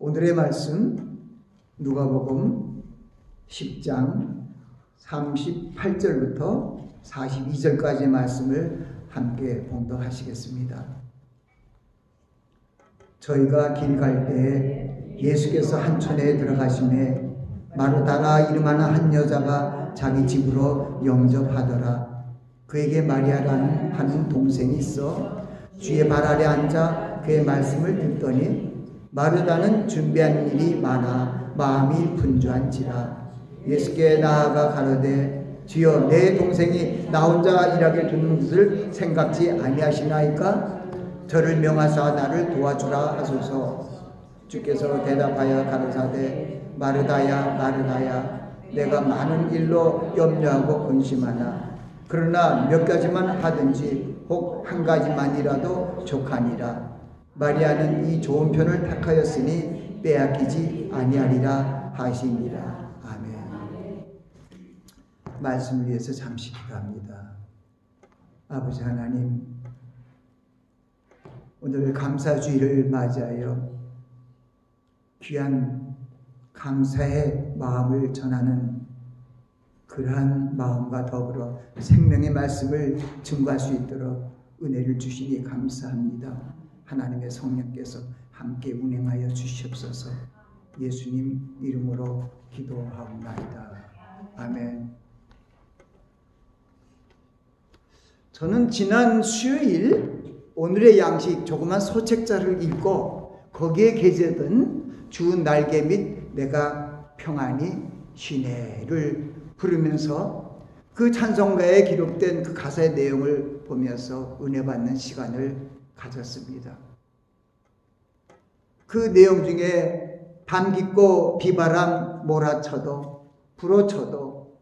오늘의 말씀 누가복음 10장 38절부터 42절까지의 말씀을 함께 봉독하시겠습니다. 저희가 길 갈 때에 예수께서 한촌에 들어가시매 마르다라 이름하는 한 여자가 자기 집으로 영접하더라. 그에게 마리아라는 한 동생이 있어 주의 발 아래 앉아 그의 말씀을 듣더니 마르다는 준비한 일이 많아 마음이 분주한지라. 예수께 나아가 가로되 주여 내 동생이 나 혼자 일하게 두는 것을 생각지 아니하시나이까? 저를 명하사 나를 도와주라 하소서. 주께서 대답하여 가로사대 마르다야 마르다야 내가 많은 일로 염려하고 근심하나 그러나 몇 가지만 하든지 혹 한 가지만이라도 족하니라. 마리아는 이 좋은 편을 택하였으니 빼앗기지 아니하리라 하시니라. 아멘. 말씀을 위해서 잠시 기도합니다. 아버지 하나님, 오늘 감사주일을 맞이하여 귀한 감사의 마음을 전하는 그러한 마음과 더불어 생명의 말씀을 증거할 수 있도록 은혜를 주시니 감사합니다. 하나님의 성령께서 함께 운행하여 주시옵소서. 예수님 이름으로 기도하옵나이다. 아멘. 저는 지난 수요일 오늘의 양식 조그만 소책자를 읽고 거기에 게재된 주 날개 및 내가 평안히 쉬네를 부르면서 그 찬송가에 기록된 그 가사의 내용을 보면서 은혜 받는 시간을 가졌습니다. 그 내용 중에 밤 깊고 비바람 몰아쳐도 불어쳐도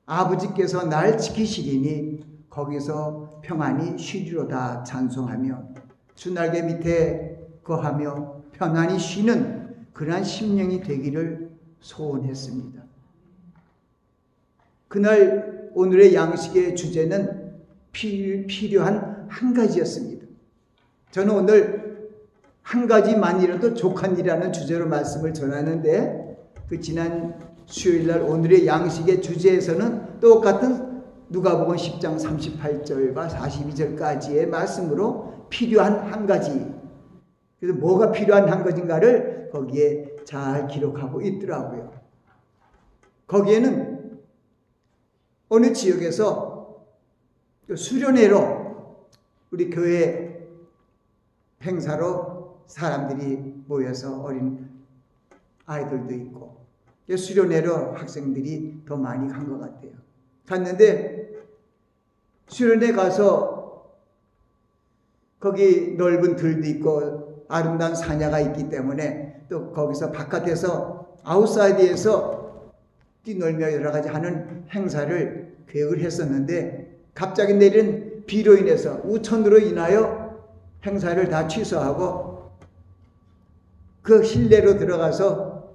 아버지께서 날 지키시리니 거기서 평안히 쉬리로다 찬송하며 주 날개 밑에 거하며 편안히 쉬는 그러한 심령이 되기를 소원했습니다. 그날 오늘의 양식의 주제는 필요한 한 가지였습니다. 저는 오늘 한 가지만이라도 족한이라는 주제로 말씀을 전하는데 그 지난 수요일날 오늘의 양식의 주제에서는 똑같은 누가복음 10장 38절과 42절까지의 말씀으로 필요한 한 가지, 그래서 뭐가 필요한 한 가지인가를 거기에 잘 기록하고 있더라고요. 거기에는 어느 지역에서 수련회로 우리 교회 행사로 사람들이 모여서 어린 아이들도 있고 수련회로 학생들이 더 많이 간 것 같아요. 갔는데 수련회 가서 거기 넓은 들도 있고 아름다운 산야가 있기 때문에 또 거기서 바깥에서 아웃사이드에서 뛰놀며 여러 가지 하는 행사를 계획을 했었는데 갑자기 내린 비로 인해서 우천으로 인하여 행사를 다 취소하고 그 실내로 들어가서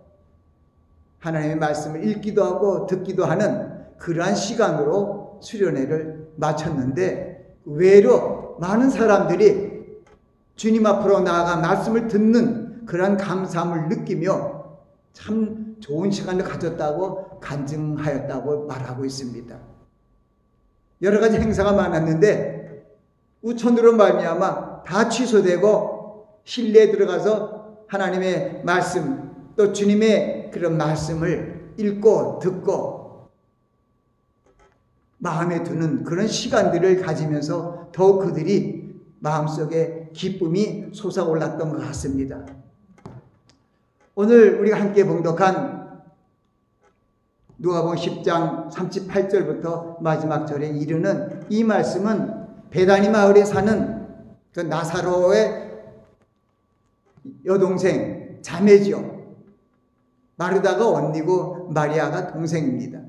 하나님의 말씀을 읽기도 하고 듣기도 하는 그러한 시간으로 수련회를 마쳤는데 의외로 많은 사람들이 주님 앞으로 나아가 말씀을 듣는 그러한 감사함을 느끼며 참 좋은 시간을 가졌다고 간증하였다고 말하고 있습니다. 여러 가지 행사가 많았는데 우천으로 말미암아 다 취소되고 실내에 들어가서 하나님의 말씀 또 주님의 그런 말씀을 읽고 듣고 마음에 드는 그런 시간들을 가지면서 더욱 그들이 마음속에 기쁨이 솟아올랐던 것 같습니다. 오늘 우리가 함께 봉독한 누가복음 10장 38절부터 마지막 절에 이르는 이 말씀은 베다니 마을에 사는 그 나사로의 여동생 자매지요. 마르다가 언니고 마리아가 동생입니다.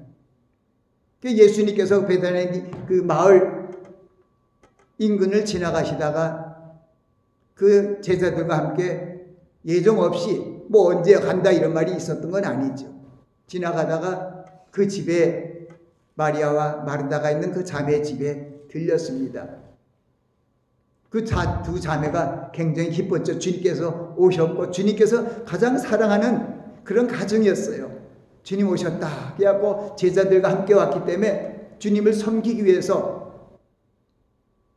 예수님께서 베다니 그 마을 인근을 지나가시다가 그 제자들과 함께 예정 없이 뭐 언제 간다 이런 말이 있었던 건 아니죠. 지나가다가 그 집에 마리아와 마르다가 있는 그 자매 집에 들렸습니다. 그 두 자매가 굉장히 기뻤죠. 주님께서 오셨고 주님께서 가장 사랑하는 그런 가정이었어요. 주님 오셨다. 그래갖고 제자들과 함께 왔기 때문에 주님을 섬기기 위해서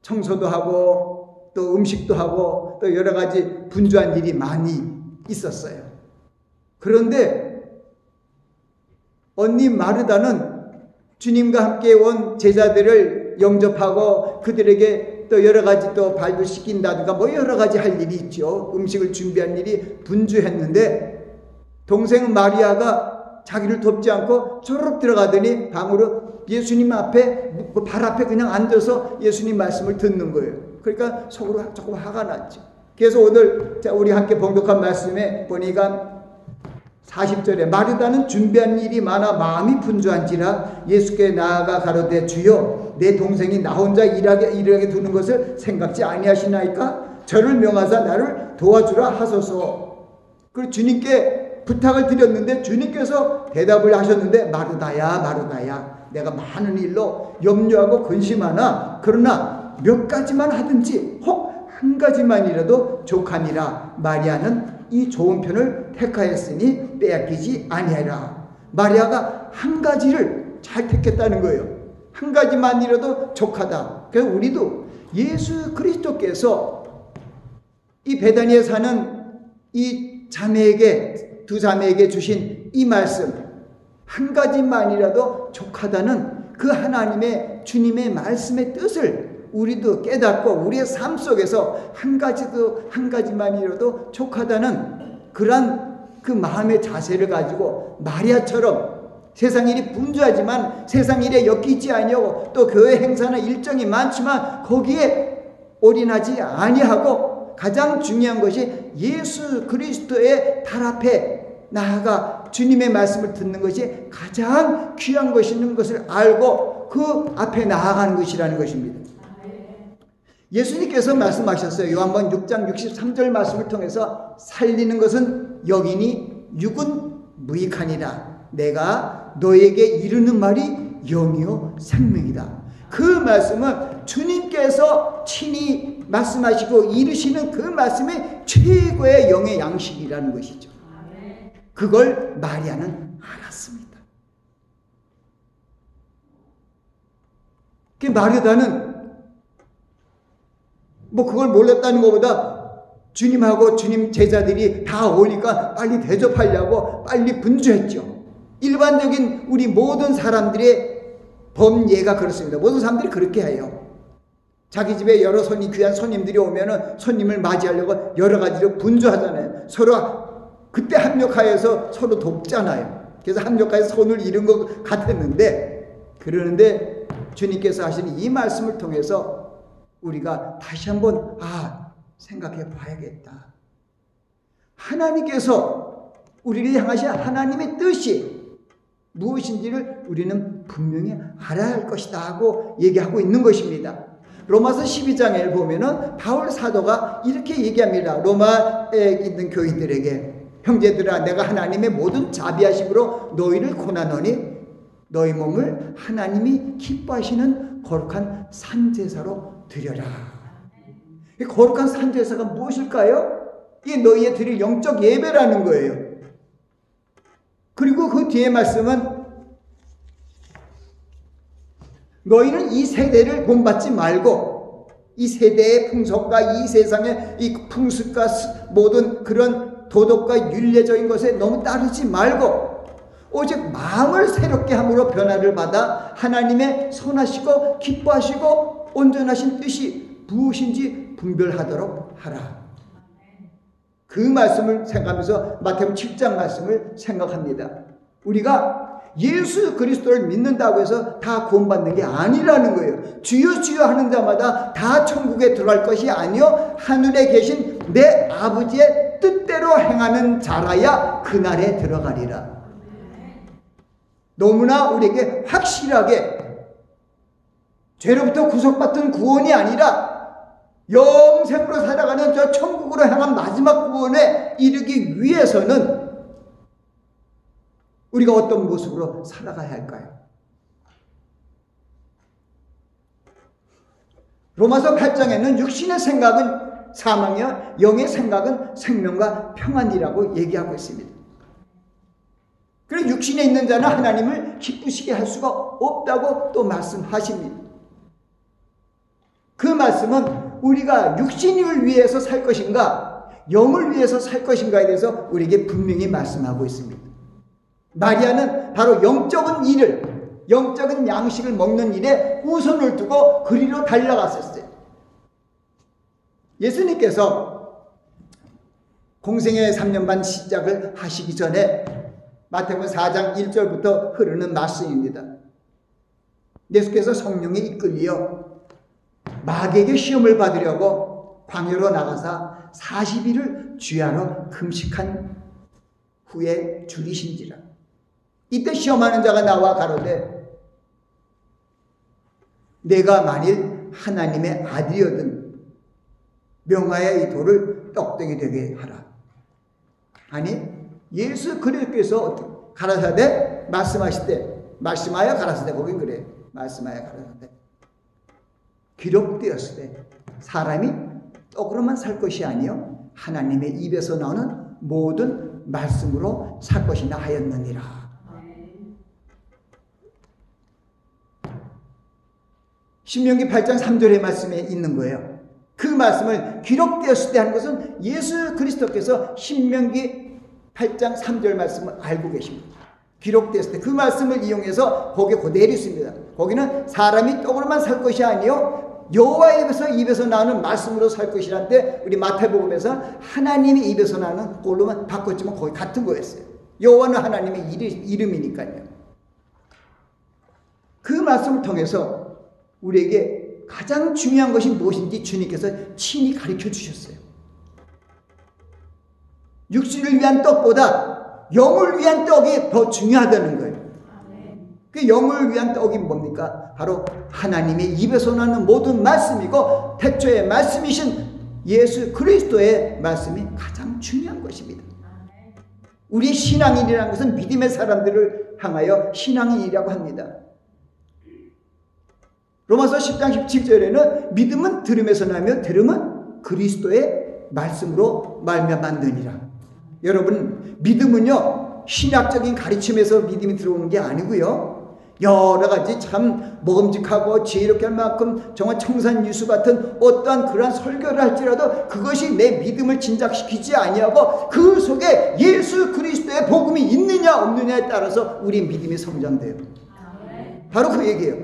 청소도 하고 또 음식도 하고 또 여러 가지 분주한 일이 많이 있었어요. 그런데 언니 마르다는 주님과 함께 온 제자들을 영접하고 그들에게 또 여러 가지 또 발도 씻긴다든가 뭐 여러 가지 할 일이 있죠. 음식을 준비한 일이 분주했는데 동생 마리아가 자기를 돕지 않고 쪼르륵 들어가더니 방으로 예수님 앞에 발 앞에 그냥 앉아서 예수님 말씀을 듣는 거예요. 그러니까 속으로 조금 화가 났죠. 그래서 오늘 우리 함께 봉독한 말씀에 보니까 40절에 마르다는 준비한 일이 많아 마음이 분주한지라 예수께 나아가 가로되 주여 내 동생이 나 혼자 일하게 두는 것을 생각지 아니하시나이까 저를 명하사 나를 도와주라 하소서. 그리고 주님께 부탁을 드렸는데 주님께서 대답을 하셨는데 마르다야 내가 많은 일로 염려하고 근심하나 그러나 몇 가지만 하든지 혹 한 가지만이라도 족하니라. 마리아는 이 좋은 편을 택하였으니 빼앗기지 아니하리라. 마리아가 한 가지를 잘 택했다는 거예요. 한 가지만이라도 족하다. 그래서 우리도 예수 그리스도께서 이 베다니에 사는 이 자매에게 두 자매에게 주신 이 말씀 한 가지만이라도 족하다는 그 하나님의 주님의 말씀의 뜻을 우리도 깨닫고 우리의 삶 속에서 한 가지만이라도 족하다는 그런 그 마음의 자세를 가지고 마리아처럼 세상 일이 분주하지만 세상 일에 엮이지 아니하고 또 교회 행사나 일정이 많지만 거기에 올인하지 아니하고 가장 중요한 것이 예수 그리스도의 발 앞에 나아가 주님의 말씀을 듣는 것이 가장 귀한 것이라는 것을 알고 그 앞에 나아가는 것이라는 것입니다. 예수님께서 말씀하셨어요. 요한복음 6장 63절 말씀을 통해서 살리는 것은 영이니 육은 무익하니라. 내가 너에게 이르는 말이 영이요 생명이다. 그 말씀은 주님께서 친히 말씀하시고 이르시는 그 말씀이 최고의 영의 양식이라는 것이죠. 그걸 마리아는 알았습니다. 그 마리아는 뭐 그걸 몰랐다는 것보다 주님하고 주님 제자들이 다 오니까 빨리 대접하려고 빨리 분주했죠. 일반적인 우리 모든 사람들의 범예가 그렇습니다. 모든 사람들이 그렇게 해요. 자기 집에 여러 귀한 손님들이 오면은 손님을 맞이하려고 여러 가지로 분주하잖아요. 서로 그때 합력하여서 서로 돕잖아요. 그래서 합력하여서 손을 잃은 것 같았는데 그러는데 주님께서 하시는 이 말씀을 통해서 우리가 다시 한번 생각해 봐야겠다. 하나님께서 우리를 향하신 하나님의 뜻이 무엇인지를 우리는 분명히 알아야 할 것이다 하고 얘기하고 있는 것입니다. 로마서 12장에 보면은 바울 사도가 이렇게 얘기합니다. 로마에 있는 교인들에게 형제들아 내가 하나님의 모든 자비하심으로 너희를 고난하노니 너희 몸을 하나님이 기뻐하시는 거룩한 산제사로 드려라. 이 거룩한 산제사가 무엇일까요? 이게 너희의 드릴 영적 예배라는 거예요. 그리고 그 뒤에 말씀은 너희는 이 세대를 본받지 말고 이 세대의 풍속과 이 세상의 이 풍습과 모든 그런 도덕과 윤례적인 것에 너무 따르지 말고 오직 마음을 새롭게 함으로 변화를 받아 하나님의 선하시고 기뻐하시고 온전하신 뜻이 무엇인지 분별하도록 하라. 그 말씀을 생각하면서 마태복음 7장 말씀을 생각합니다. 우리가 예수 그리스도를 믿는다고 해서 다 구원받는 게 아니라는 거예요. 주여 주여 하는 자마다 다 천국에 들어갈 것이 아니요 하늘에 계신 내 아버지의 뜻대로 행하는 자라야 그날에 들어가리라. 너무나 우리에게 확실하게 죄로부터 구속받은 구원이 아니라 영생으로 살아가는 저 천국으로 향한 마지막 구원에 이르기 위해서는 우리가 어떤 모습으로 살아가야 할까요? 로마서 8장에는 육신의 생각은 사망이요 영의 생각은 생명과 평안이라고 얘기하고 있습니다. 그리고 육신에 있는 자는 하나님을 기쁘시게 할 수가 없다고 또 말씀하십니다. 그 말씀은 우리가 육신을 위해서 살 것인가 영을 위해서 살 것인가에 대해서 우리에게 분명히 말씀하고 있습니다. 마리아는 바로 영적인 일을, 영적인 양식을 먹는 일에 우선을 두고 그리로 달려갔었어요. 예수님께서 공생의 3년 반 시작을 하시기 전에 마태복음 4장 1절부터 흐르는 말씀입니다. 예수께서 성령에 이끌려 마귀에게 시험을 받으려고 광야로 나가사 40일을 주야로 금식한 후에 줄이신지라. 이때 시험하는 자가 나와 가로되 내가 만일 하나님의 아들이거든 명하여 이 돌을 떡덩이 되게 하라. 아니 예수 그리스도께서 가라사대 말씀하실 때 말씀하여 가라사대 거긴 그래. 말씀하여 가라사대 기록되었을 때 사람이 떡으로만 살 것이 아니요 하나님의 입에서 나오는 모든 말씀으로 살 것이나 하였느니라. 신명기 8장 3절의 말씀에 있는 거예요. 그 말씀을 기록되었을 때 하는 것은 예수 그리스도께서 신명기 8장 3절 말씀을 알고 계십니다. 기록되었을 때 그 말씀을 이용해서 거기에 그대로 있습니다. 거기는 사람이 떡으로만 살 것이 아니요 여호와의 입에서 나오는 말씀으로 살 것이란데 우리 마태복음에서 하나님의 입에서 나오는 그걸로만 바꿨지만 거의 같은 거였어요. 여호와는 하나님의 이름이니까요. 그 말씀을 통해서 우리에게 가장 중요한 것이 무엇인지 주님께서 친히 가르쳐 주셨어요. 육신을 위한 떡보다 영을 위한 떡이 더 중요하다는 거예요. 그 영을 위한 떡이 뭡니까? 바로 하나님의 입에서 나는 모든 말씀이고 태초의 말씀이신 예수 그리스도의 말씀이 가장 중요한 것입니다. 우리 신앙인이라는 것은 믿음의 사람들을 향하여 신앙인이라고 합니다. 로마서 10장 17절에는 믿음은 들음에서 나며 들음은 그리스도의 말씀으로 말미암았느니라. 여러분 믿음은요 신학적인 가르침에서 믿음이 들어오는 게 아니고요 여러 가지 참 먹음직하고 지혜롭게 할 만큼 정말 청산유수 같은 어떠한 그러한 설교를 할지라도 그것이 내 믿음을 진작시키지 아니하고 그 속에 예수 그리스도의 복음이 있느냐 없느냐에 따라서 우리 믿음이 성장돼요. 바로 그 얘기예요.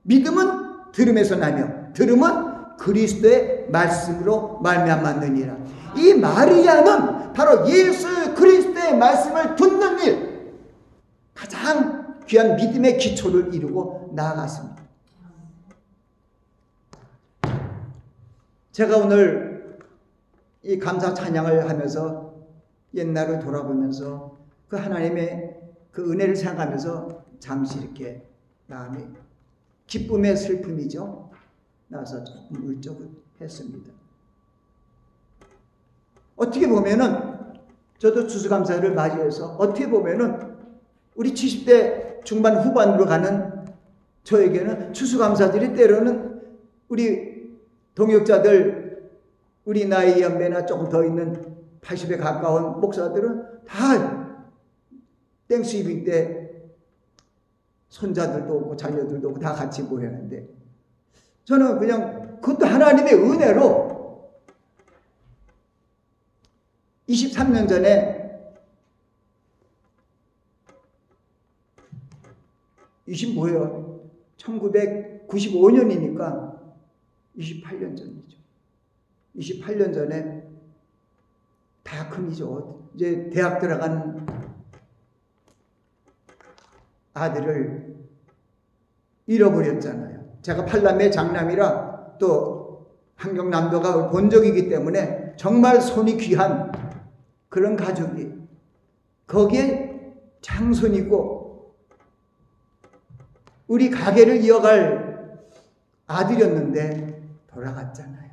믿음은 들음에서 나며 들음은 그리스도의 말씀으로 말미암았느니라. 이 마리아는 바로 예수 그리스도의 말씀을 듣는 일 가장 귀한 믿음의 기초를 이루고 나아갔습니다. 제가 오늘 이 감사 찬양을 하면서 옛날을 돌아보면서 그 하나님의 그 은혜를 생각하면서 잠시 이렇게 마음이 기쁨의 슬픔이죠. 나서 조금 울적했습니다. 어떻게 보면은 저도 추수감사를 맞이해서 어떻게 보면은 우리 70대 중반 후반으로 가는 저에게는 추수감사들이 때로는 우리 동역자들 우리 나이 연배나 조금 더 있는 80에 가까운 목사들은 다 땡스기빙 때 손자들도 오고 자녀들도 오고 다 같이 모였는데 저는 그냥 그것도 하나님의 은혜로 23년 전에 1995년이니까 28년 전이죠. 28년 전에 다 큰이죠. 이제 대학 들어간 아들을 잃어버렸잖아요. 제가 8남매 장남이라 또 한경남도가 본적이기 때문에 정말 손이 귀한 그런 가족이 거기에 장손이고 우리 가게를 이어갈 아들이었는데 돌아갔잖아요.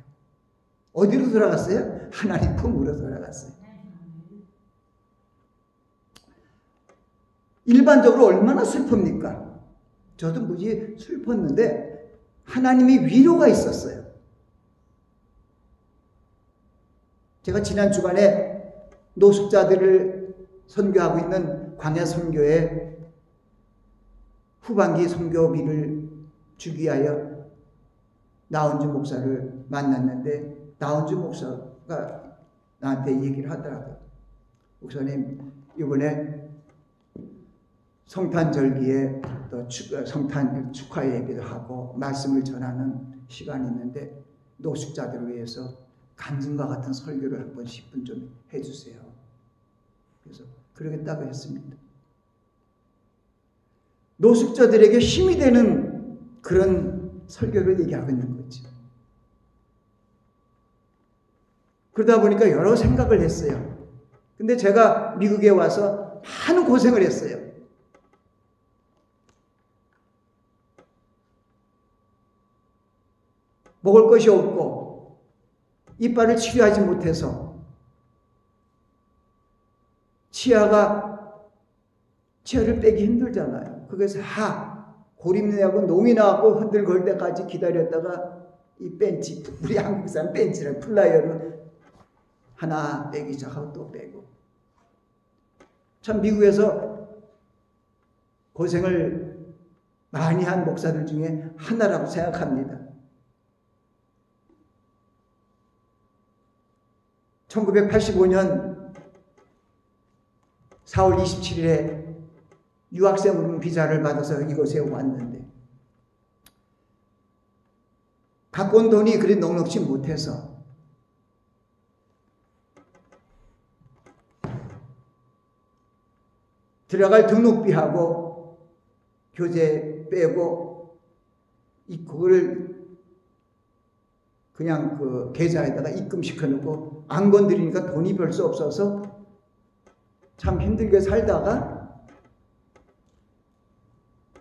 어디로 돌아갔어요? 하나님 품으로 돌아갔어요. 일반적으로 얼마나 슬픕니까? 저도 무지 슬펐는데 하나님이 위로가 있었어요. 제가 지난 주간에 노숙자들을 선교하고 있는 광야 선교회 후반기 선교비를 주기 위하여 나온주 목사를 만났는데, 나온주 목사가 나한테 얘기를 하더라고요. 목사님, 이번에 성탄절기에 또 성탄 축하 예배도 하고 말씀을 전하는 시간이 있는데, 노숙자들을 위해서 간증과 같은 설교를 한 번 10분 좀 해주세요. 그래서 그러겠다고 했습니다. 노숙자들에게 힘이 되는 그런 설교를 얘기하고 있는 거죠. 그러다 보니까 여러 생각을 했어요. 근데 제가 미국에 와서 많은 고생을 했어요. 먹을 것이 없고 이빨을 치료하지 못해서 치아를 빼기 힘들잖아요. 그래서 고립내하고 농이 나왔고 흔들걸 때까지 기다렸다가 이 벤치, 우리 한국 사람 벤치랑 플라이어로 하나 빼기 시작하고 또 빼고. 참 미국에서 고생을 많이 한 목사들 중에 하나라고 생각합니다. 1985년 4월 27일에 유학생으로 비자를 받아서 이곳에 왔는데, 갖고 온 돈이 그리 넉넉지 못해서 들어갈 등록비하고 교재 빼고 그거를 그냥 그 계좌에다가 입금시켜 놓고 안 건드리니까 돈이 별수 없어서 참 힘들게 살다가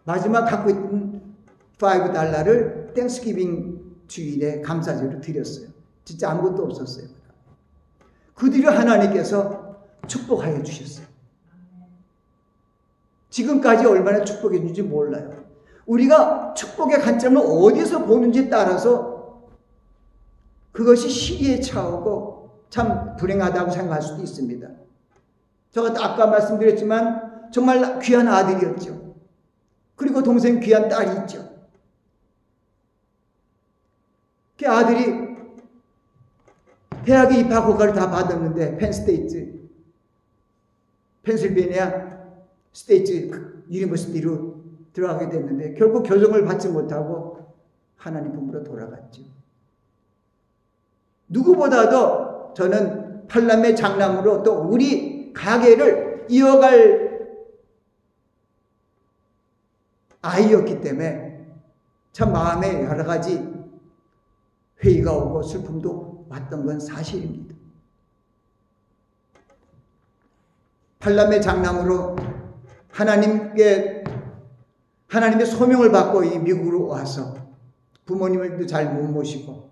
마지막 갖고 있던 $5를 땡스기빙 주일에 감사제로 드렸어요. 진짜 아무것도 없었어요. 그 뒤로 하나님께서 축복하여 주셨어요. 지금까지 얼마나 축복해 주는지 몰라요. 우리가 축복의 관점을 어디서 보는지 따라서 그것이 시기에 차오고 참 불행하다고 생각할 수도 있습니다. 제가 아까 말씀드렸지만 정말 귀한 아들이었죠. 그리고 동생 귀한 딸이 있죠. 그 아들이 대학에 입학 허가를 다 받았는데 펜실베니아 스테이트 유니버시티로 들어가게 됐는데 결국 교정을 받지 못하고 하나님 품으로 돌아갔죠. 누구보다도 저는 팔남매 장남으로 또 우리 가게를 이어갈 아이였기 때문에 참 마음에 여러 가지 회의가 오고 슬픔도 왔던 건 사실입니다. 팔남매 장남으로 하나님의 소명을 받고 이 미국으로 와서 부모님을도 잘 못 모시고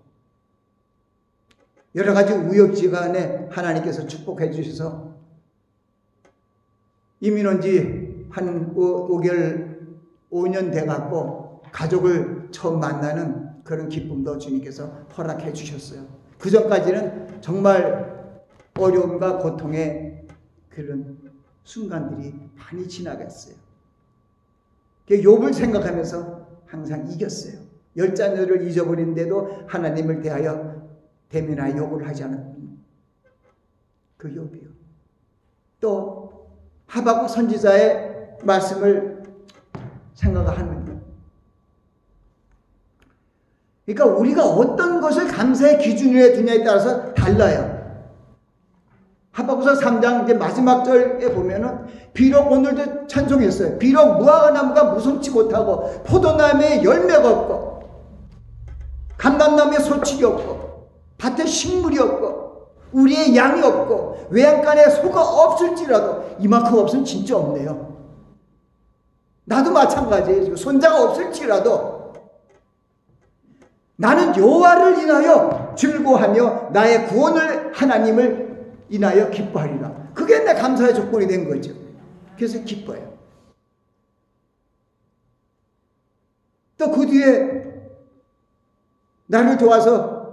여러 가지 우여지간에 하나님께서 축복해 주셔서 이민 온 지 한 5년 돼갖고 가족을 처음 만나는 그런 기쁨도 주님께서 허락해 주셨어요. 그 전까지는 정말 어려움과 고통의 그런 순간들이 많이 지나갔어요. 욥을 생각하면서 항상 이겼어요. 10자녀를 잊어버린데도 하나님을 대하여 대면하여 욕을 하지 않았던 그 욥이요. 또 하박국 선지자의 말씀을 생각하는 것. 그러니까 우리가 어떤 것을 감사의 기준으로 두냐에 따라서 달라요. 하박국서 3장 이제 마지막 절에 보면은 비록 오늘도 찬송했어요. 비록 무화과나무가 무성치 못하고 포도나무에 열매가 없고 감람나무에 소출이 없고 밭에 식물이 없고 우리의 양이 없고 외양간에 소가 없을지라도 이만큼 없으면 진짜 없네요. 나도 마찬가지예요. 손자가 없을지라도 나는 여호와를 인하여 즐거워하며 나의 구원을 하나님을 인하여 기뻐하리라. 그게 내 감사의 조건이 된 거죠. 그래서 기뻐요. 또 그 뒤에 나를 도와서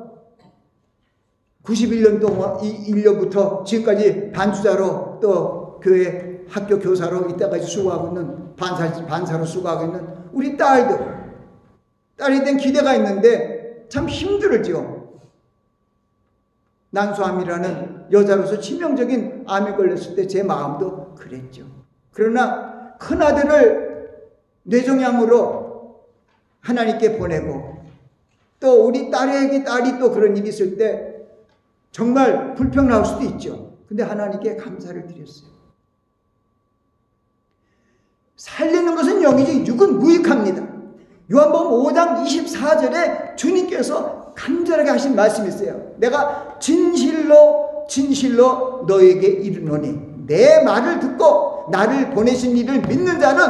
91년 동안 1년부터 지금까지 반주자로 또 교회 학교 교사로 이때까지 수고하고 있는 반사로 수고하고 있는 우리 딸에 대한 기대가 있는데 참 힘들었죠. 난소암이라는 여자로서 치명적인 암에 걸렸을 때 제 마음도 그랬죠. 그러나 큰아들을 뇌종양으로 하나님께 보내고 또 우리 딸이 또 그런 일이 있을 때 정말 불평나올 수도 있죠. 근데 하나님께 감사를 드렸어요. 살리는 것은 영이지 육은 무익합니다. 요한복음 5장 24절에 주님께서 간절하게 하신 말씀이 있어요. 내가 진실로 너에게 이르노니 내 말을 듣고 나를 보내신 이를 믿는 자는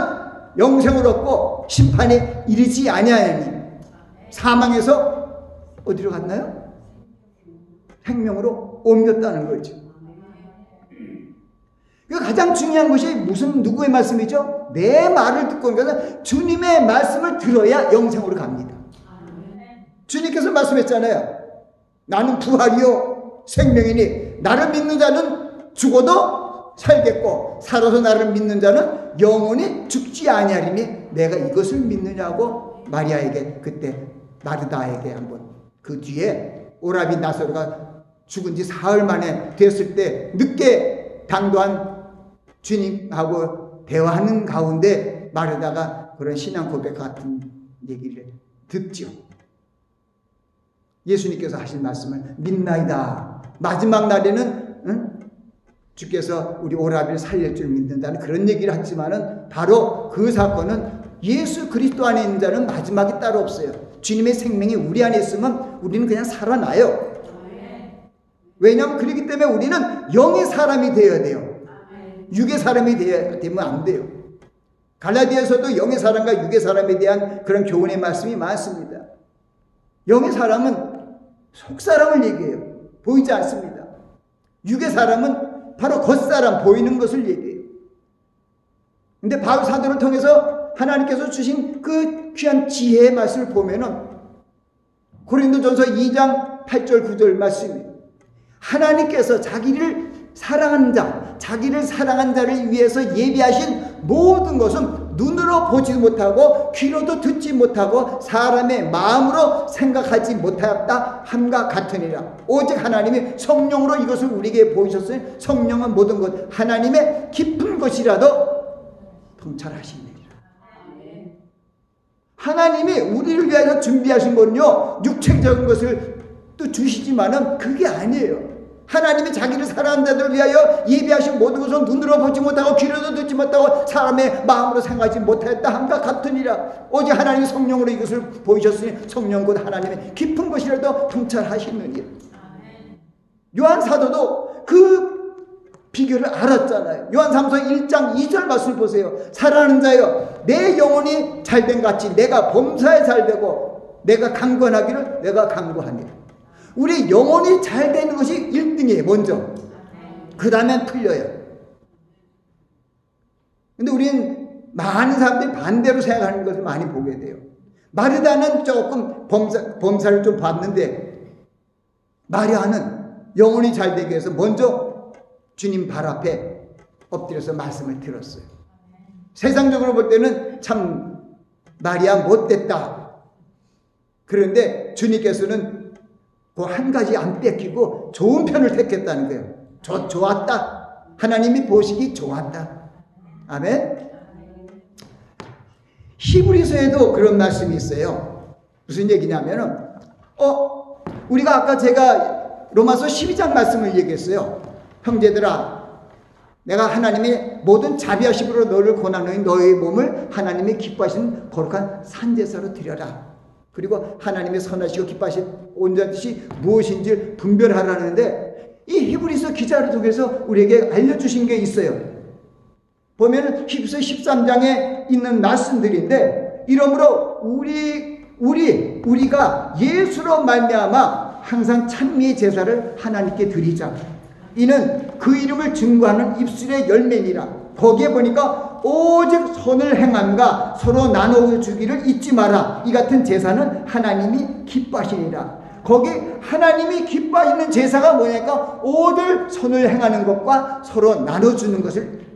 영생을 얻고 심판에 이르지 아니하니 사망에서 어디로 갔나요? 생명으로 옮겼다는 거죠. 가장 중요한 것이 누구의 말씀이죠? 내 말을 듣고, 그러니까 주님의 말씀을 들어야 영생으로 갑니다. 주님께서 말씀했잖아요. 나는 부활이요 생명이니 나를 믿는 자는 죽어도 살겠고 살아서 나를 믿는 자는 영원히 죽지 아니하리니 내가 이것을 믿느냐고 마리아에게 그때 마르다에게 한번 그 뒤에 오라비 나사로가 죽은 지 사흘 만에 됐을 때 늦게 당도한 주님하고 대화하는 가운데 마르다가 그런 신앙 고백 같은 얘기를 듣죠. 예수님께서 하신 말씀을 믿나이다. 마지막 날에는 주께서 우리 오라비를 살릴 줄 믿는다는 그런 얘기를 하지만은 바로 그 사건은 예수 그리스도 안에 있는 자는 마지막이 따로 없어요. 주님의 생명이 우리 안에 있으면 우리는 그냥 살아나요. 왜냐하면 그렇기 때문에 우리는 영의 사람이 되어야 돼요. 육의 사람이 되면 안 돼요. 갈라디아서도 영의 사람과 육의 사람에 대한 그런 교훈의 말씀이 많습니다. 영의 사람은 속사람을 얘기해요. 보이지 않습니다. 육의 사람은 바로 겉사람, 보이는 것을 얘기해요. 근데 바울 사도를 통해서 하나님께서 주신 그 귀한 지혜의 말씀을 보면은 고린도전서 2장 8절 9절 말씀이에요. 하나님께서 자기를 사랑한 자를 위해서 예비하신 모든 것은 눈으로 보지도 못하고 귀로도 듣지 못하고 사람의 마음으로 생각하지 못하였다 함과 같으니라. 오직 하나님이 성령으로 이것을 우리에게 보이셨으니 성령은 모든 것 하나님의 깊은 것이라도 통찰하시느니라. 하나님이 우리를 위하여 준비하신 건요 육체적인 것을 또 주시지만은 그게 아니에요. 하나님이 자기를 사랑하는 자들을 위하여 예비하신 모든 것은 눈으로 보지 못하고 귀로도 듣지 못하고 사람의 마음으로 생각하지 못하였다 함과 같으니라. 오직 하나님이 성령으로 이것을 보이셨으니 성령 곧 하나님의 깊은 것이라도 통찰하시느니라. 요한 사도도 그 비결을 알았잖아요. 요한 3서 1장 2절 말씀을 보세요. 사랑하는 자여 내 영혼이 잘된 같이 내가 범사에 잘되고 내가 강권하기를 내가 강구하니라. 우리 영혼이 잘 되는 것이 1등이에요. 먼저. 그 다음엔 틀려요. 근데 우리는 많은 사람들이 반대로 생각하는 것을 많이 보게 돼요. 마르다는 조금 범사를 좀 봤는데 마리아는 영혼이 잘 되기 위해서 먼저 주님 발 앞에 엎드려서 말씀을 들었어요. 세상적으로 볼 때는 참 마리아 못됐다. 그런데 주님께서는 그 한 가지 안 뺏기고 좋은 편을 택했다는 거예요. 좋았다. 하나님이 보시기 좋았다. 아멘. 히브리서에도 그런 말씀이 있어요. 무슨 얘기냐면은 우리가 아까 제가 로마서 12장 말씀을 얘기했어요. 형제들아 내가 하나님의 모든 자비하심으로 너를 권하노니 너의 몸을 하나님이 기뻐하시는 거룩한 산제사로 드려라. 그리고 하나님의 선하시고 기뻐하신 온전한 뜻이 무엇인지 분별하라는데 이 히브리서 기자를 통해서 우리에게 알려주신 게 있어요. 보면은 히브리서 13장에 있는 말씀들인데 이러므로 우리가 예수로 말미암아 항상 찬미의 제사를 하나님께 드리자. 이는 그 이름을 증거하는 입술의 열매니라. 거기에 보니까 오직 선을 행함과 서로 나눠 주기를 잊지 마라. 이 같은 제사는 하나님이 기뻐하시니라. 거기 하나님이 기뻐하시는 제사가 뭐냐니까 오늘 선을 행하는 것과 서로 나눠주는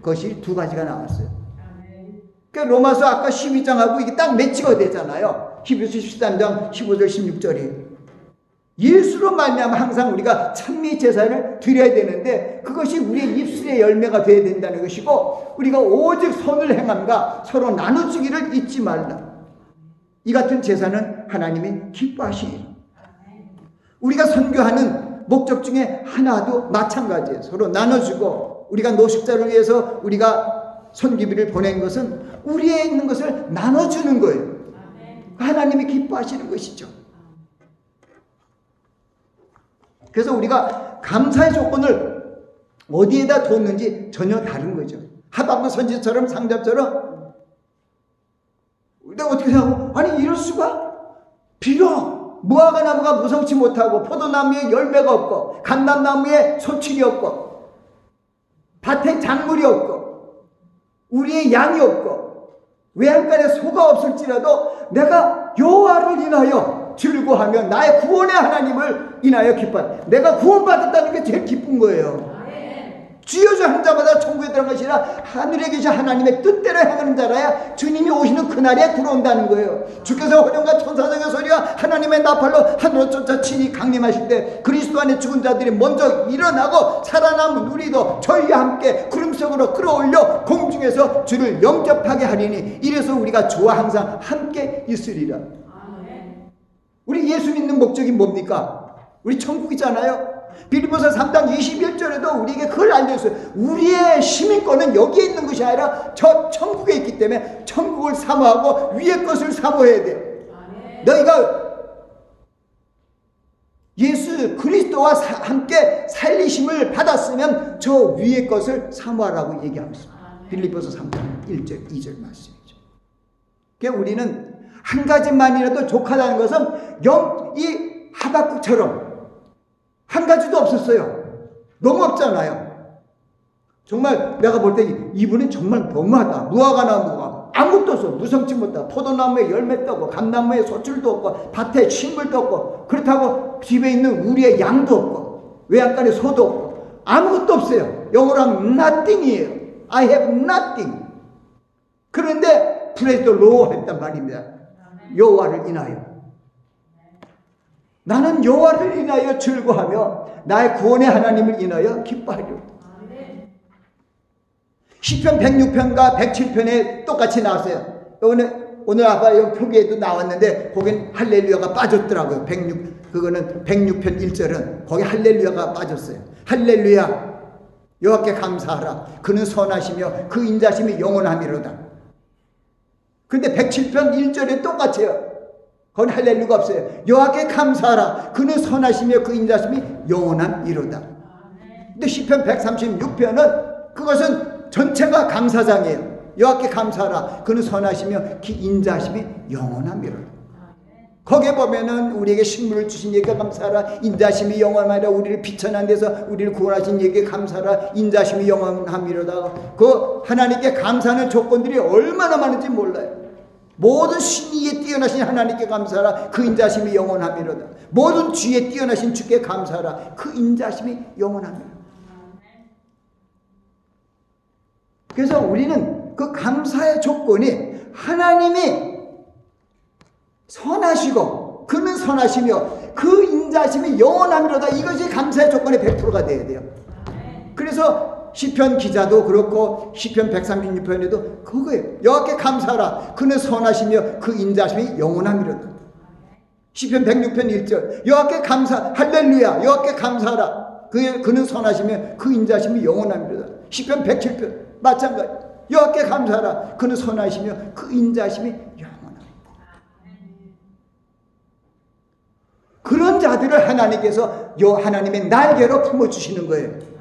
것이 두 가지가 나왔어요. 그러니까 로마서 아까 12장하고 이게 딱 매치가 되잖아요. 히브리서 13장 15절 16절이. 예수로 말미암아 항상 우리가 찬미 제사를 드려야 되는데 그것이 우리의 입술의 열매가 되어야 된다는 것이고 우리가 오직 선을 행함과 서로 나눠주기를 잊지 말라. 이 같은 제사는 하나님이 기뻐하시리라. 우리가 선교하는 목적 중에 하나도 마찬가지예요. 서로 나눠주고 우리가 노숙자를 위해서 우리가 선교비를 보낸 것은 우리에 있는 것을 나눠주는 거예요. 하나님이 기뻐하시는 것이죠. 그래서 우리가 감사의 조건을 어디에다 뒀는지 전혀 다른 거죠. 하박국 선지처럼 상잡처럼 내가 어떻게 생각하고 아니 이럴 수가? 비록 무화과 나무가 무성치 못하고 포도나무에 열매가 없고 감람나무에 소출이 없고 밭에 작물이 없고 우리의 양이 없고 외양간에 소가 없을지라도 내가 여호와를 인하여 즐거워하며 나의 구원의 하나님을 인하여 기뻐. 내가 구원받았다는 게 제일 기쁜 거예요. 주여 주 한 자마다 천국에 들어가시라. 하늘에 계신 하나님의 뜻대로 행하는 자라야 주님이 오시는 그날에 들어온다는 거예요. 주께서 호령과 천사장의 소리와 하나님의 나팔로 하늘로 쫓아치니 강림하실 때 그리스도 안에 죽은 자들이 먼저 일어나고 살아남은 우리도 저희와 함께 구름 속으로 끌어올려 공중에서 주를 영접하게 하리니 이래서 우리가 주와 항상 함께 있으리라. 우리 예수 믿는 목적이 뭡니까? 우리 천국이잖아요. 빌립보서 3장 21절에도 우리에게 그걸 알려줬어요. 우리의 시민권은 여기에 있는 것이 아니라 저 천국에 있기 때문에 천국을 사모하고 위의 것을 사모해야 돼요. 너희가 예수 그리스도와 함께 살리심을 받았으면 저 위의 것을 사모하라고 얘기합니다. 빌립보서 3장 1절 2절 말씀이죠. 그러니까 우리는 한 가지만이라도 족하다는 것은 이 하박국처럼 한 가지도 없었어요. 너무 없잖아요. 정말 내가 볼 때 이분은 정말 너무하다. 무화과 나무가 아무것도 없어. 무성치 못하다. 포도나무에 열매도 없고 감나무에 소출도 없고 밭에 식물도 없고 그렇다고 집에 있는 우리의 양도 없고 외양간에 소도 없고 아무것도 없어요. 영어로 하면 nothing이에요. I have nothing. 그런데 praise the Lord 했단 말입니다. 여호와를 인하여 나는 여호와를 인하여 즐거워하며 나의 구원의 하나님을 인하여 기뻐하리로다. 시편 106편과 107편에 똑같이 나왔어요. 오늘 아까 여기 표기에도 나왔는데 거긴 할렐루야가 빠졌더라고요. 그거는 106편 1절은 거기 할렐루야가 빠졌어요. 할렐루야 여호와께 감사하라. 그는 선하시며 그 인자심이 영원함이로다. 근데 107편 1절에 똑같아요. 거기 할렐루야가 없어요. 여호와께 감사하라. 그는 선하시며 그 인자심이 영원함이로다. 근데 시편 136편은 그것은 전체가 감사장이에요. 여호와께 감사하라. 그는 선하시며 그 인자심이 영원함이로다. 거기에 보면은 우리에게 식물을 주신 얘기가 감사하라. 인자심이 영원하라. 우리를 비천한 데서 우리를 구원하신 얘기가 감사하라. 인자심이 영원함이로다. 그 하나님께 감사하는 조건들이 얼마나 많은지 몰라요. 모든 신의에 뛰어나신 하나님께 감사하라. 그 인자심이 영원함이로다. 모든 지혜에 뛰어나신 주께 감사하라. 그 인자심이 영원함이로다. 그래서 우리는 그 감사의 조건이 하나님이 선하시고 그는 선하시며 그 인자심이 영원함이로다. 이것이 감사의 조건의 100%가 돼야 돼요. 그래서 시편 기자도 그렇고 시편 136편에도 그거예요. 여호와께 감사하라. 그는 선하시며 그 인자심이 영원함이로다. 시편 106편 1절 여호와께 감사 할렐루야 여호와께 감사하라. 그는 선하시며 그 인자심이 영원함이로다. 시편 107편 마찬가지. 여호와께 감사하라. 그는 선하시며 그 인자심이 영원함이로다. 그런 자들을 하나님께서 하나님의 날개로 품어주시는 거예요.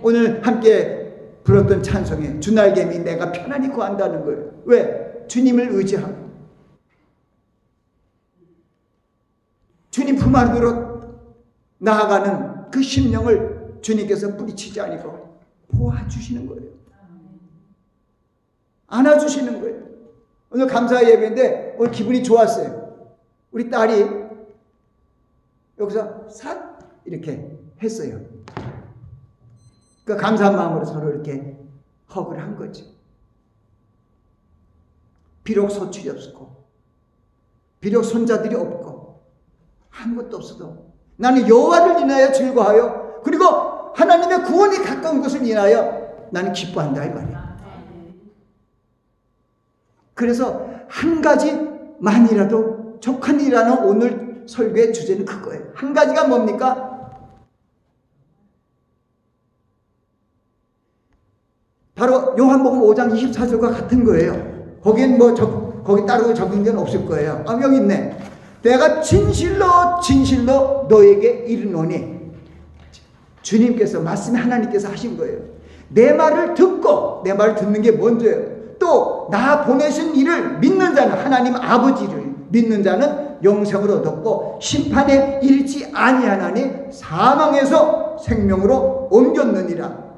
오늘 함께 불렀던 찬송에 주날개미 내가 편안히 구한다는 거예요. 왜? 주님을 의지하고 주님 품 안으로 나아가는 그 심령을 주님께서 뿌리치지 아니고 보아주시는 거예요. 안아주시는 거예요. 오늘 감사 예배인데 오늘 기분이 좋았어요. 우리 딸이 여기서 싹 이렇게 했어요. 그 감사한 마음으로 서로 이렇게 허그를 한 거죠. 비록 소출이 없었고, 비록 손자들이 없고, 아무것도 없어도 나는 여호와를 인하여 즐거워하여, 그리고 하나님의 구원이 가까운 것을 인하여 나는 기뻐한다 이 말이에요. 그래서 한 가지만이라도 족한이라는 오늘 설교의 주제는 그거예요. 한 가지가 뭡니까? 바로 요한복음 5장 24절과 같은 거예요. 거긴 거기 따로 적은 건 없을 거예요. 여기 있네. 내가 진실로 진실로 너에게 이르노니, 주님께서, 말씀이 하나님께서 하신 거예요. 내 말을 듣고, 내 말을 듣는 게 먼저예요. 또 나 보내신 이를 믿는 자는, 하나님 아버지를 믿는 자는 영생을 얻었고 심판에 이르지 아니하나니 사망에서 생명으로 옮겼느니라.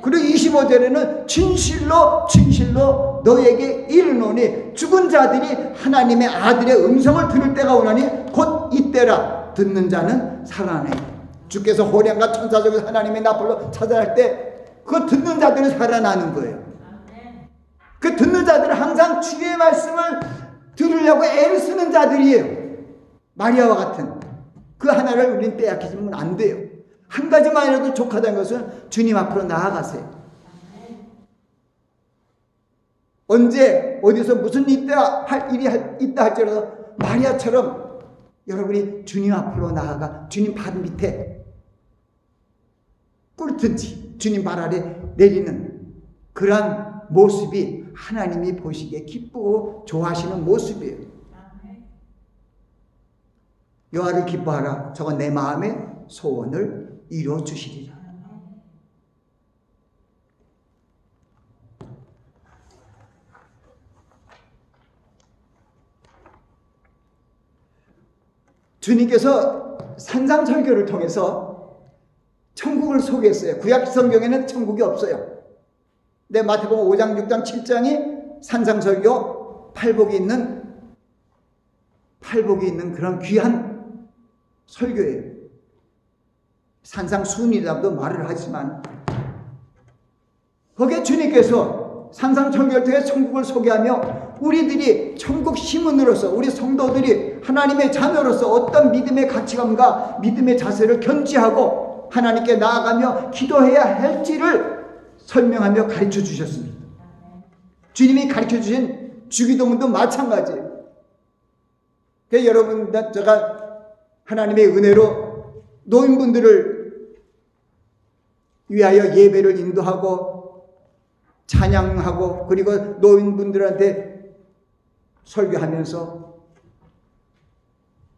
그리고 25절에는 진실로 진실로 너에게 이르노니 죽은 자들이 하나님의 아들의 음성을 들을 때가 오나니 곧 이때라. 듣는 자는 살아나네. 주께서 호령과 천사적으로 하나님의 나팔로 찾아날 때 그 듣는 자들은 살아나는 거예요. 그 듣는 자들은 항상 주의 말씀을 들으려고 애를 쓰는 자들이에요. 마리아와 같은 그 하나를 우리는 빼앗기면 안 돼요. 한 가지만이라도 족하다는 것은 주님 앞으로 나아가세요. 언제 어디서 무슨 일이 있다 할지라도 마리아처럼 여러분이 주님 앞으로 나아가 주님 발 밑에 꿇든지 주님 발 아래 내리는 그러한 모습이 하나님이 보시기에 기쁘고 좋아하시는 모습이에요. 여호와를 기뻐하라. 저건 내 마음의 소원을 이루어 주시리라. 주님께서 산상설교를 통해서 천국을 소개했어요. 구약 성경에는 천국이 없어요. 근데 마태복음 5장, 6장, 7장이 산상설교 팔복이 있는 그런 귀한 설교예요. 산상순이라고도 말을 하지만 거기에 주님께서 산상설교를 통해 천국을 소개하며 우리들이 천국 시민으로서, 우리 성도들이 하나님의 자녀로서 어떤 믿음의 가치관과 믿음의 자세를 견지하고 하나님께 나아가며 기도해야 할지를 설명하며 가르쳐 주셨습니다. 주님이 가르쳐 주신 주기도문도 마찬가지예요. 그래서 여러분, 제가 하나님의 은혜로 노인분들을 위하여 예배를 인도하고 찬양하고 그리고 노인분들한테 설교하면서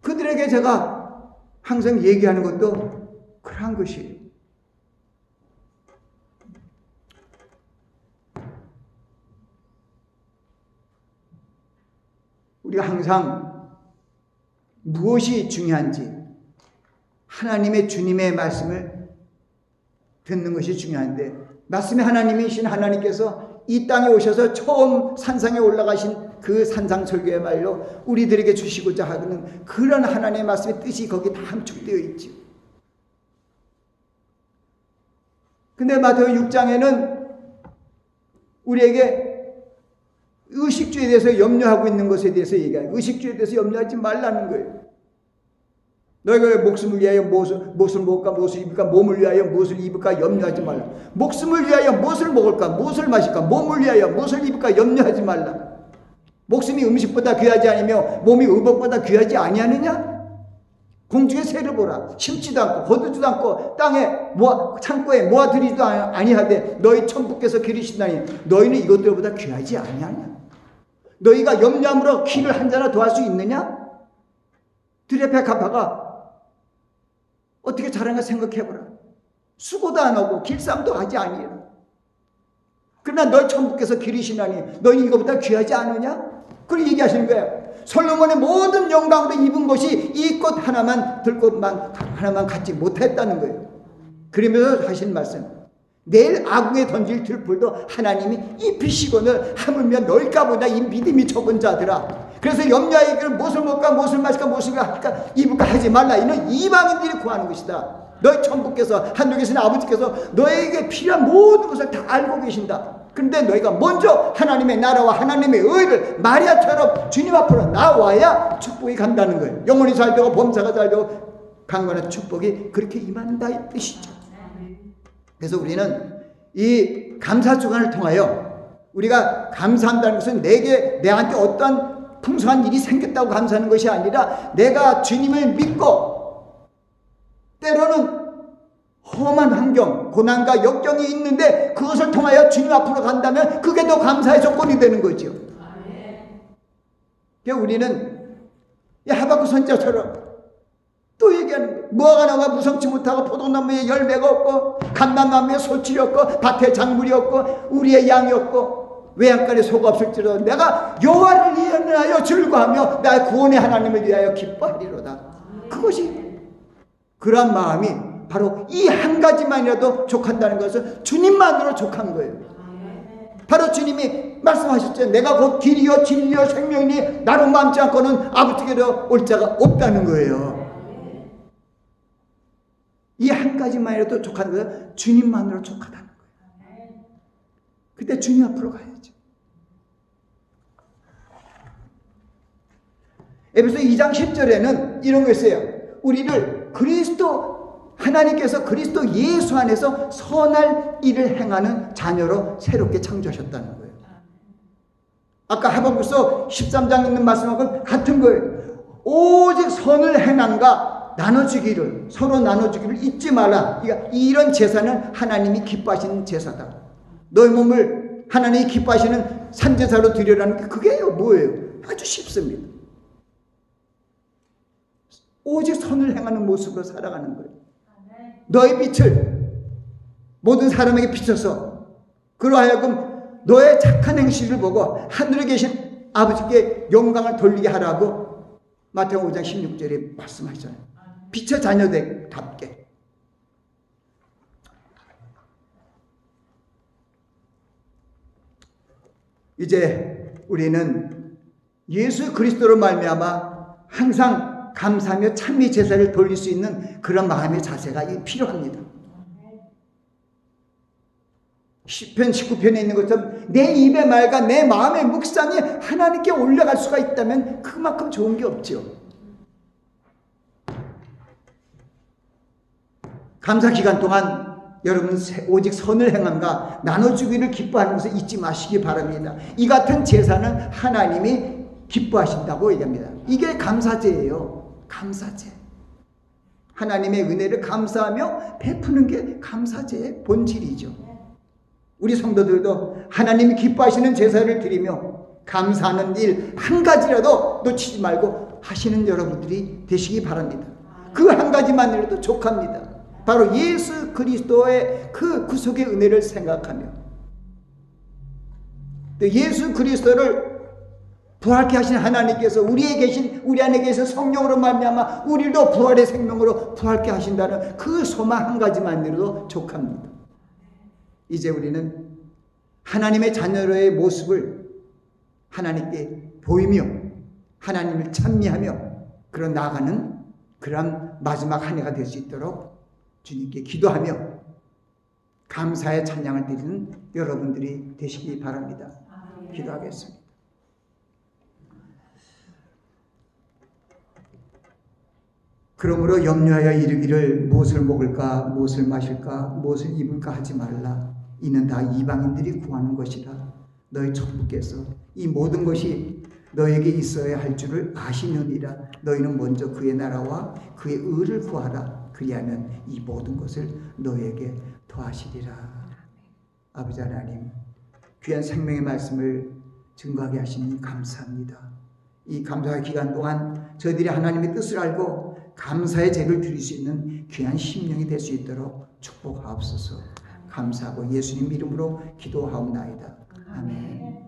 그들에게 제가 항상 얘기하는 것도 그러한 것이에요. 우리가 항상 무엇이 중요한지 하나님의 주님의 말씀을 듣는 것이 중요한데, 말씀의 하나님이신 하나님께서 이 땅에 오셔서 처음 산상에 올라가신 그 산상설교야말로 우리들에게 주시고자 하는 그런 하나님의 말씀의 뜻이 거기에 다 함축되어 있죠. 근데 마태복음 6장에는 우리에게 의식주에 대해서 염려하고 있는 것에 대해서 얘기해요. 의식주에 대해서 염려하지 말라는 거예요. 너희가 목숨을 위하여 무엇을 먹을까, 무엇을 입을까, 몸을 위하여 무엇을 입을까 염려하지 말라. 목숨을 위하여 무엇을 먹을까, 무엇을 마실까, 몸을 위하여 무엇을 입을까 염려하지 말라. 목숨이 음식보다 귀하지 아니며 몸이 의복보다 귀하지 아니하느냐? 공중의 새를 보라. 심지도 않고 거두지도 않고 땅에 창고에 모아들이지도 아니하되 너희 천부께서 기르시나니 너희는 이것들보다 귀하지 아니하냐? 너희가 염려함으로 키를 한 자나 더할 수 있느냐? 들의 백합화가 어떻게 자라는가 생각해보라. 수고도 안 하고 길쌈도 하지 아니하라. 그러나 너희 천부께서 기르시나니 너희 이거보다 귀하지 않으냐? 그렇게 얘기하시는 거예요. 솔로몬의 모든 영광으로 입은 것이 이 꽃 하나만 들꽃만 하나만 갖지 못했다는 거예요. 그러면서 하신 말씀, 내일 아궁에 던질 들풀도 하나님이 입히시거늘 하물며 너희가보다 이 믿음이 적은 자들아, 그래서 염려하기를 무엇을 먹을까, 무엇을 마실까, 무엇을 할까, 입을까 하지 말라. 이는 이방인들이 구하는 것이다. 너희 천부께서, 하늘에 계신 아버지께서 너에게 필요한 모든 것을 다 알고 계신다. 그런데 너희가 먼저 하나님의 나라와 하나님의 의를 마리아처럼 주님 앞으로 나와야 축복이 간다는 거예요. 영혼이 잘 되고 범사가 잘 되고 강건한 축복이 그렇게 임한다 이 뜻이죠. 그래서 우리는 이 감사 주간을 통하여 우리가 감사한다는 것은 내한테 어떤 풍성한 일이 생겼다고 감사하는 것이 아니라 내가 주님을 믿고 때로는 험한 환경, 고난과 역경이 있는데 그것을 통하여 주님 앞으로 간다면 그게 더 감사의 조건이 되는 거죠. 그러니까 우리는 하박국 선지자처럼 또 얘기하는 거예요. 무화과 나무가 무성치 못하고 포도나무에 열매가 없고 감람나무에 소출이 없고 밭에 작물이 없고 우리의 양이 없고 외양간에 소가 없을지라도 내가 여호와를 위하여 즐거하며 나의 구원의 하나님을 위하여 기뻐하리로다. 그것이 그러한 마음이 바로 이 한 가지만이라도 족한다는 것은 주님만으로 족한 거예요. 바로 주님이 말씀하셨죠. 내가 곧 길이요 진리요 생명이니 나로 맘지 않고는 아버지께로 올 자가 없다는 거예요. 이 한 가지만이라도 족한 것은 주님만으로 족하다는 거예요. 그때 주님 앞으로 가야죠. 에베소 2장 10절에는 이런 거 있어요. 우리를 하나님께서 그리스도 예수 안에서 선할 일을 행하는 자녀로 새롭게 창조하셨다는 거예요. 아까 하박국서 13장 있는 말씀하고 같은 거예요. 오직 선을 행함과 나눠주기를, 서로 나눠주기를 잊지 마라. 그러니까 이런 제사는 하나님이 기뻐하시는 제사다. 너희 몸을 하나님이 기뻐하시는 산제사로 드리라는 게 그게요. 뭐예요? 아주 쉽습니다. 오직 선을 행하는 모습으로 살아가는 거예요. 너의 빛을 모든 사람에게 비춰서 그러하여금 너의 착한 행실을 보고 하늘에 계신 아버지께 영광을 돌리게 하라고 마태복음 5장 16절에 말씀하셨잖아요. 빛의 자녀답게. 이제 우리는 예수 그리스도로 말미암아 항상 감사하며 찬미 제사를 돌릴 수 있는 그런 마음의 자세가 필요합니다. 시편 19편에 있는 것처럼 내 입의 말과 내 마음의 묵상이 하나님께 올라갈 수가 있다면 그만큼 좋은 게 없죠. 감사 기간 동안 여러분 오직 선을 행함과 나눠주기를 기뻐하는 것을 잊지 마시기 바랍니다. 이 같은 제사는 하나님이 기뻐하신다고 얘기합니다. 이게 감사제예요. 감사제. 하나님의 은혜를 감사하며 베푸는 게 감사제의 본질이죠. 우리 성도들도 하나님이 기뻐하시는 제사를 드리며 감사하는 일 한 가지라도 놓치지 말고 하시는 여러분들이 되시기 바랍니다. 그 한 가지만이라도 족합니다. 바로 예수 그리스도의 그 구속의 은혜를 생각하며 예수 그리스도를 부활케 하신 하나님께서 우리 안에 계신 성령으로 말미암아 우리도 부활의 생명으로 부활케 하신다는 그 소망 한 가지만으로도 족합니다. 이제 우리는 하나님의 자녀로의 모습을 하나님께 보이며 하나님을 찬미하며 그런 나아가는 그런 마지막 한 해가 될 수 있도록 주님께 기도하며 감사의 찬양을 드리는 여러분들이 되시기 바랍니다. 기도하겠습니다. 그러므로 염려하여 이르기를 무엇을 먹을까, 무엇을 마실까, 무엇을 입을까 하지 말라. 이는 다 이방인들이 구하는 것이라. 너희 천부께서 이 모든 것이 너에게 있어야 할 줄을 아시느니라. 너희는 먼저 그의 나라와 그의 의를 구하라. 그리하면 이 모든 것을 너에게 더하시리라. 아버지 하나님, 귀한 생명의 말씀을 증거하게 하시니 감사합니다. 이 감사의 기간 동안 저희들이 하나님의 뜻을 알고 감사의 제를 드릴 수 있는 귀한 심령이 될 수 있도록 축복하옵소서. 감사하고 예수님 이름으로 기도하옵나이다. 아멘.